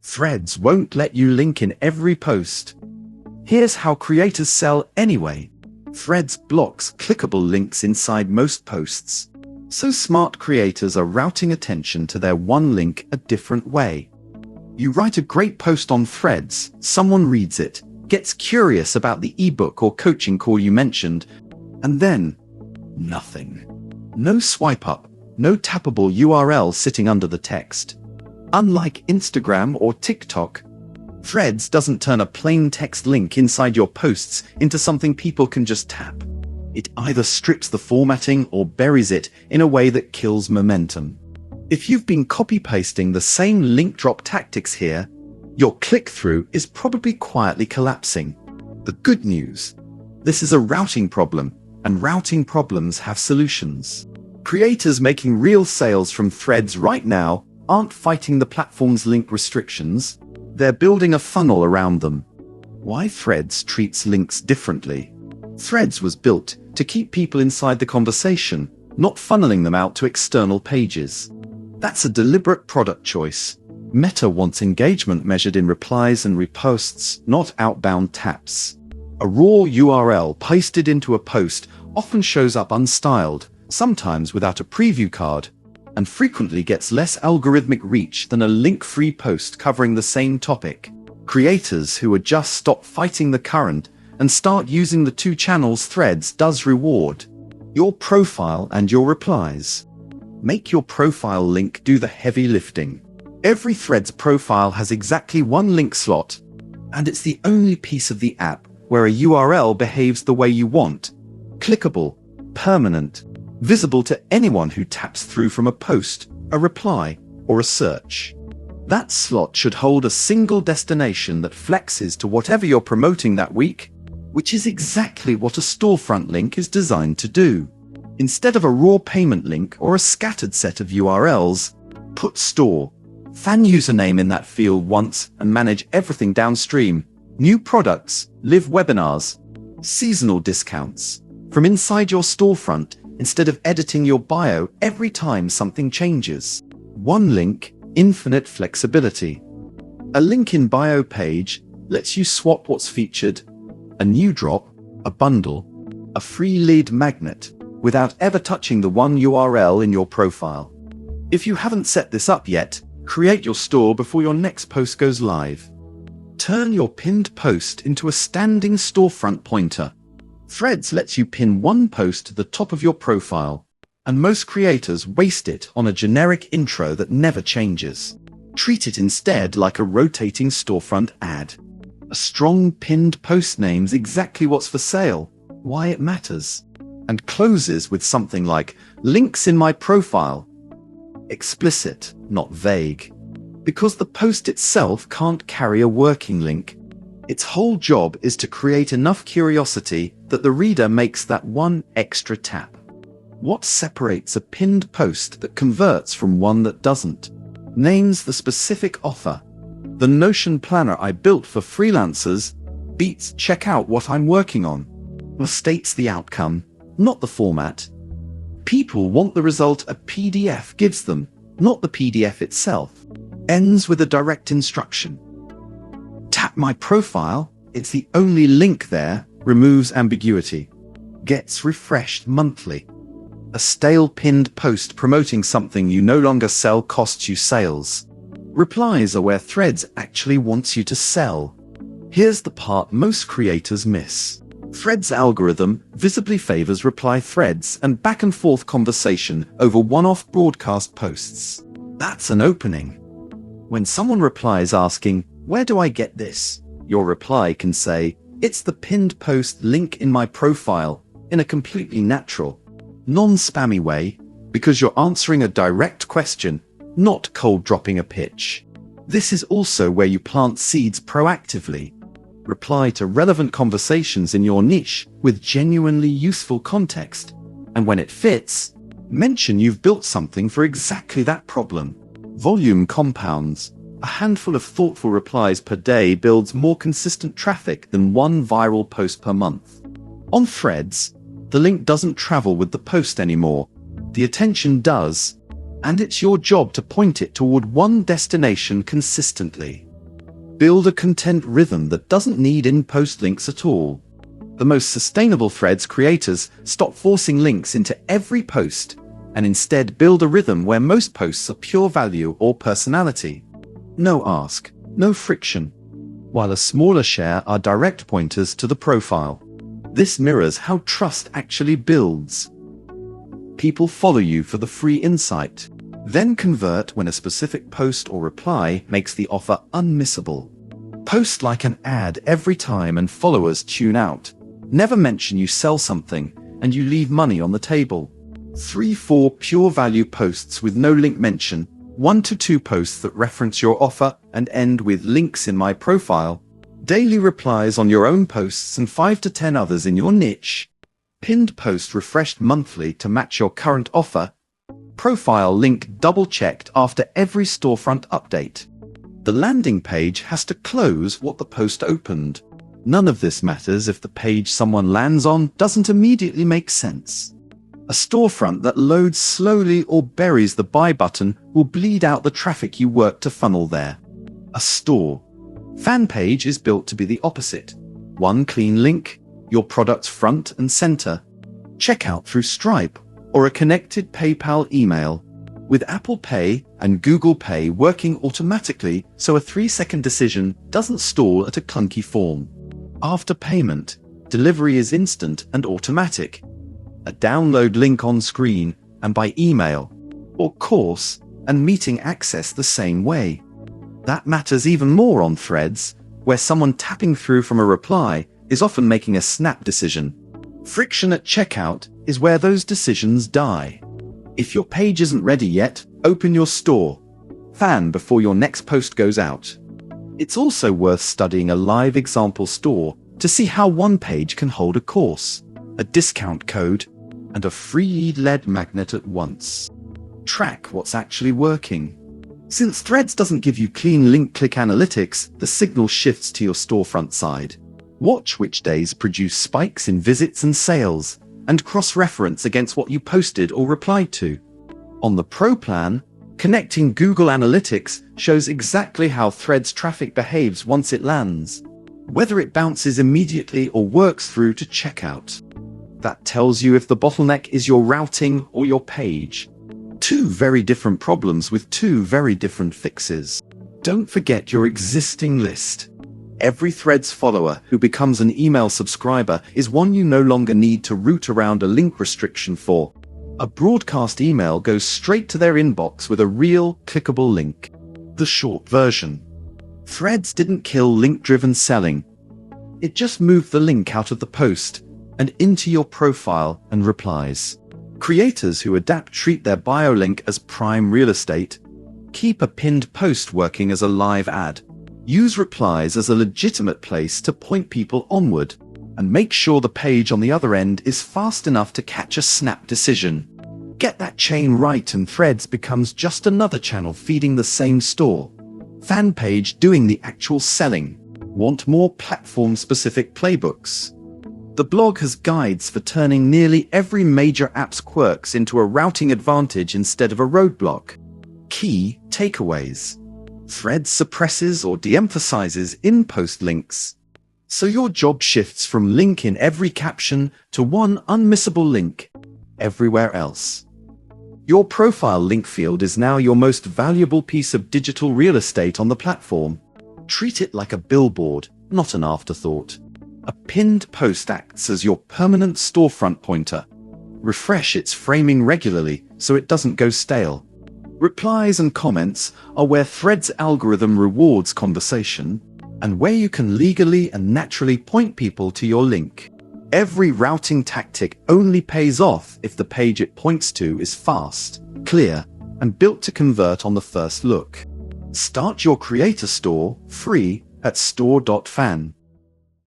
Threads won't let you link in every post. Here's how creators sell anyway. Threads blocks clickable links inside most posts. So smart creators are routing attention to their one link a different way. You write a great post on Threads, someone reads it, gets curious about the ebook or coaching call you mentioned, and then nothing. No swipe up, no tappable URL sitting under the text. Unlike Instagram or TikTok, Threads doesn't turn a plain text link inside your posts into something people can just tap. It either strips the formatting or buries it in a way that kills momentum. If you've been copy-pasting the same link drop tactics here, your click-through is probably quietly collapsing. The good news: this is a routing problem, and routing problems have solutions. Creators making real sales from Threads right now aren't fighting the platform's link restrictions, they're building a funnel around them. Why Threads treats links differently? Threads was built to keep people inside the conversation, not funneling them out to external pages. That's a deliberate product choice. Meta wants engagement measured in replies and reposts, not outbound taps. A raw URL pasted into a post often shows up unstyled, sometimes without a preview card, and frequently gets less algorithmic reach than a link-free post covering the same topic. Creators who would just stop fighting the current and start using the two channels Threads does reward: your profile and your replies. Make your profile link do the heavy lifting. Every Threads profile has exactly one link slot, and it's the only piece of the app where a URL behaves the way you want: clickable, permanent, visible to anyone who taps through from a post, a reply, or a search. That slot should hold a single destination that flexes to whatever you're promoting that week, which is exactly what a storefront link is designed to do. Instead of a raw payment link or a scattered set of URLs, put store.fan username in that field once and manage everything downstream: new products, live webinars, seasonal discounts, from inside your storefront instead of editing your bio every time something changes. One link, infinite flexibility. A link in bio page lets you swap what's featured: a new drop, a bundle, a free lead magnet, without ever touching the one URL in your profile. If you haven't set this up yet, create your store before your next post goes live. Turn your pinned post into a standing storefront pointer. Threads lets you pin one post to the top of your profile, and most creators waste it on a generic intro that never changes. Treat it instead like a rotating storefront ad. A strong pinned post names exactly what's for sale, why it matters, and closes with something like "links in my profile." Explicit, not vague. Because the post itself can't carry a working link, its whole job is to create enough curiosity that the reader makes that one extra tap. What separates a pinned post that converts from one that doesn't? Names the specific offer. The Notion planner I built for freelancers beats "check out what I'm working on," or states the outcome, not the format. People want the result a PDF gives them, not the PDF itself. Ends with a direct instruction. Tap my profile, it's the only link there, removes ambiguity. Gets refreshed monthly. A stale pinned post promoting something you no longer sell costs you sales. Replies are where Threads actually wants you to sell. Here's the part most creators miss. Threads' algorithm visibly favors reply threads and back-and-forth conversation over one-off broadcast posts. That's an opening. When someone replies asking, "Where do I get this?" your reply can say, "It's the pinned post link in my profile," in a completely natural, non-spammy way, because you're answering a direct question, not cold dropping a pitch. This is also where you plant seeds proactively. Reply to relevant conversations in your niche with genuinely useful context, and when it fits, mention you've built something for exactly that problem. Volume compounds. A handful of thoughtful replies per day builds more consistent traffic than one viral post per month. On Threads, the link doesn't travel with the post anymore. The attention does, and it's your job to point it toward one destination consistently. Build a content rhythm that doesn't need in-post links at all. The most sustainable Threads creators stop forcing links into every post and instead build a rhythm where most posts are pure value or personality. No ask, no friction, while a smaller share are direct pointers to the profile. This mirrors how trust actually builds. People follow you for the free insight, then convert when a specific post or reply makes the offer unmissable. Post like an ad every time and followers tune out. Never mention you sell something and you leave money on the table. 3-4 pure value posts with no link mention, 1 to 2 posts that reference your offer and end with links in my profile, daily replies on your own posts and 5 to 10 others in your niche, pinned post refreshed monthly to match your current offer, profile link double-checked after every storefront update. The landing page has to close what the post opened. None of this matters if the page someone lands on doesn't immediately make sense. A storefront that loads slowly or buries the buy button will bleed out the traffic you work to funnel there. A store fan page is built to be the opposite. One clean link, your product's front and center, checkout through Stripe, or a connected PayPal email, with Apple Pay and Google Pay working automatically so a 3-second decision doesn't stall at a clunky form. After payment, delivery is instant and automatic. A download link on screen and by email, or course and meeting access the same way. That matters even more on Threads, where someone tapping through from a reply is often making a snap decision. Friction at checkout is where those decisions die. If your page isn't ready yet, open your store fan before your next post goes out. It's also worth studying a live example store to see how one page can hold a course, a discount code, and a free lead magnet at once. Track what's actually working. Since Threads doesn't give you clean link-click analytics, the signal shifts to your storefront side. Watch which days produce spikes in visits and sales, and cross-reference against what you posted or replied to. On the Pro plan, connecting Google Analytics shows exactly how Threads traffic behaves once it lands, whether it bounces immediately or works through to checkout. That tells you if the bottleneck is your routing or your page. 2 very different problems with 2 very different fixes. Don't forget your existing list. Every Threads follower who becomes an email subscriber is one you no longer need to route around a link restriction for. A broadcast email goes straight to their inbox with a real, clickable link. The short version. Threads didn't kill link-driven selling. It just moved the link out of the post and into your profile and replies. Creators who adapt treat their bio link as prime real estate. Keep a pinned post working as a live ad. Use replies as a legitimate place to point people onward, and make sure the page on the other end is fast enough to catch a snap decision. Get that chain right and Threads becomes just another channel feeding the same store fan page doing the actual selling. Want more platform-specific playbooks? The blog has guides for turning nearly every major app's quirks into a routing advantage instead of a roadblock. Key takeaways. Threads suppresses or de-emphasizes in-post links, so your job shifts from link in every caption to one unmissable link everywhere else. Your profile link field is now your most valuable piece of digital real estate on the platform. Treat it like a billboard, not an afterthought. A pinned post acts as your permanent storefront pointer. Refresh its framing regularly so it doesn't go stale. Replies and comments are where Threads' algorithm rewards conversation, and where you can legally and naturally point people to your link. Every routing tactic only pays off if the page it points to is fast, clear, and built to convert on the first look. Start your creator store free at store.fan.